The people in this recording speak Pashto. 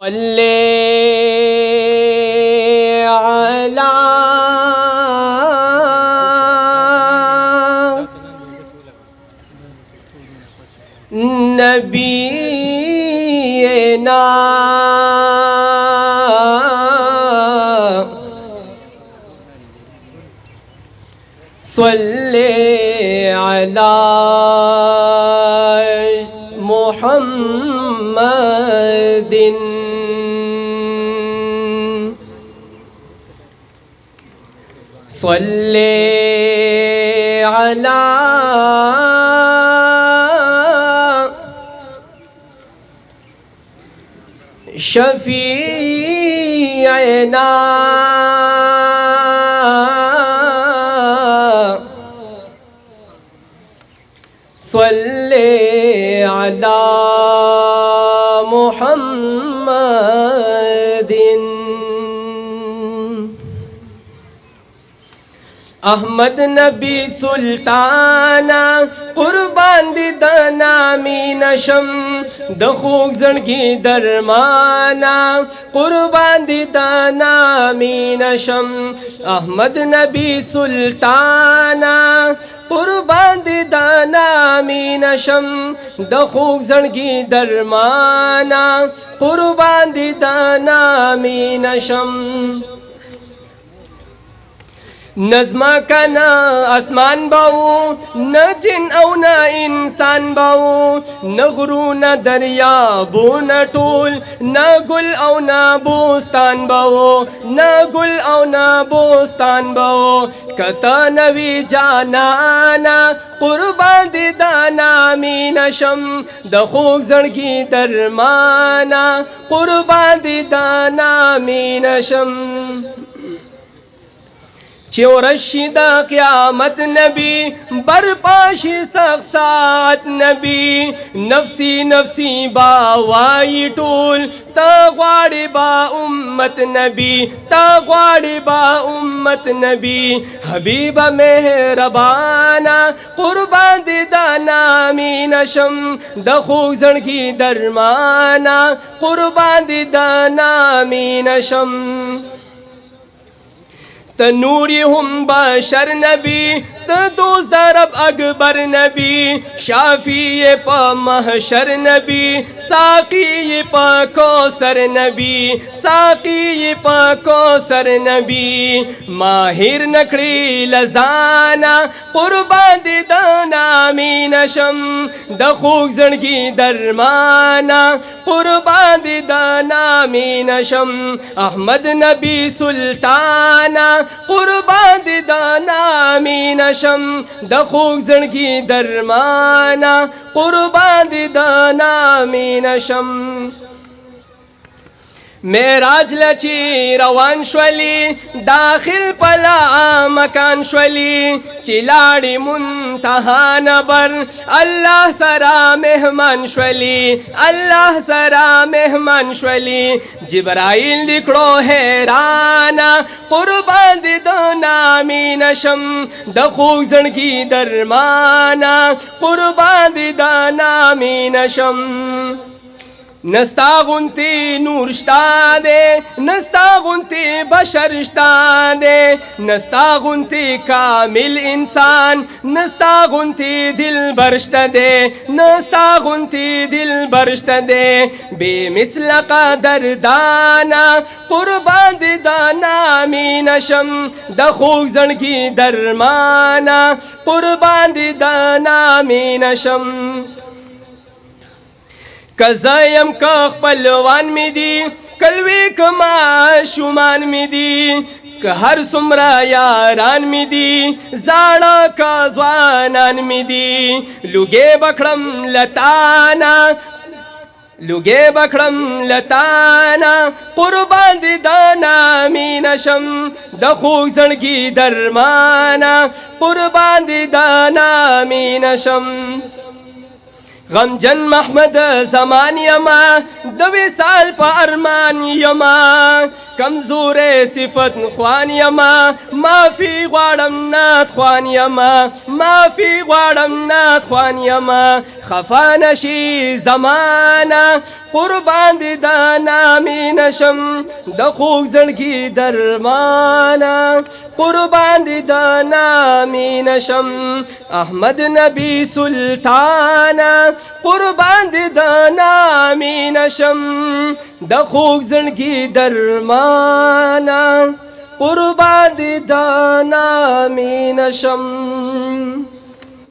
صلی علی نبینا صلی علی محمد صلی علی شفیعنا صلی علی محمد احمد نبی سلطانا قربان دی دنامی نشم دخوک زنگی درمانا قربان دی دنامی نشم احمد نبی سلطانا قربان دی دنامی نشم دخوک زنگی درمانا قربان دی دنامی نشم نظمہ کا نہ آسمان باو نہ جن او نہ انسان باو نہ غرو نہ دریا بو نہ ٹول نہ گل او نہ بوستان باو نہ گل او نہ بوستان باو کتا نوی جانانا قربان دی دانا می نشم دخوک زنگی درمانا قربان دی دانا می نشم چورشی دا قیامت نبی برپاشی سخصات نبی نفسی نفسی باوائی ٹول تا غواڑی با امت نبی تا غواڑی با امت نبی حبیب مہربانا قربان دی دانا می نشم دخوک زنگی درمانا قربان دی دانا می نشم تنوری ہم بشر نبی دوست درب اکبر نبی شافی پا محشر نبی ساقی پا کوثر نبی ساقی پا کوثر نبی ماہر نکڑی لزانا قربان دی دانا می نشم دخوک زنگی درمانا قربان دی دانا می نشم احمد نبی سلطانا قربان دی دانا می نشم دخوک زنگی درمانا قربان دی دانا می نشم معراج لچی روان شولی داخل پلا مکان شولی چلاڑی منتہا نبر اللہ سرا مہمان شولی اللہ سرا مہمان شولی جبرائیل دکڑو حیرانا قربان دی دانا می نشم دخوک زنگی درمانا قربان دی دانا می نشم نستا غنتی نور شتا دے نستا غنتی بشر شتا دے نستا غنتی کامل انسان نستا غنتی دل برشت دے نستا غنتی دل برشت دے بے مثل قدر دانا قربان دی دانا می نشم دخوک زنگی درمانا قربان دی دانا می نشم کزایم کا خپلوان می دی کلوی کما شومان می دی کہ ہر سمرا یاران می دی زاڑا کا زوانان می دی لگے بکھڑم لتانا لگے بکھڑم لتانا قربان دی دانا می نشم دخوک زنگی درمانا قربان دی دانا می نشم غم جن محمد زمان یما دوی سال پا ارمان یما کمزور صفت خوان یما معافی غواړم نات خوان یما معافی غواړم نات خوان یما خفا نشی زمانہ قربان دي د نامي نشم د خوږ زړګي درمانا قربان دي د نامي نشم احمد نبی سلطانا قربان دي د نامي نشم د خوږ زړګي درمانا قربان دي د نامي نشم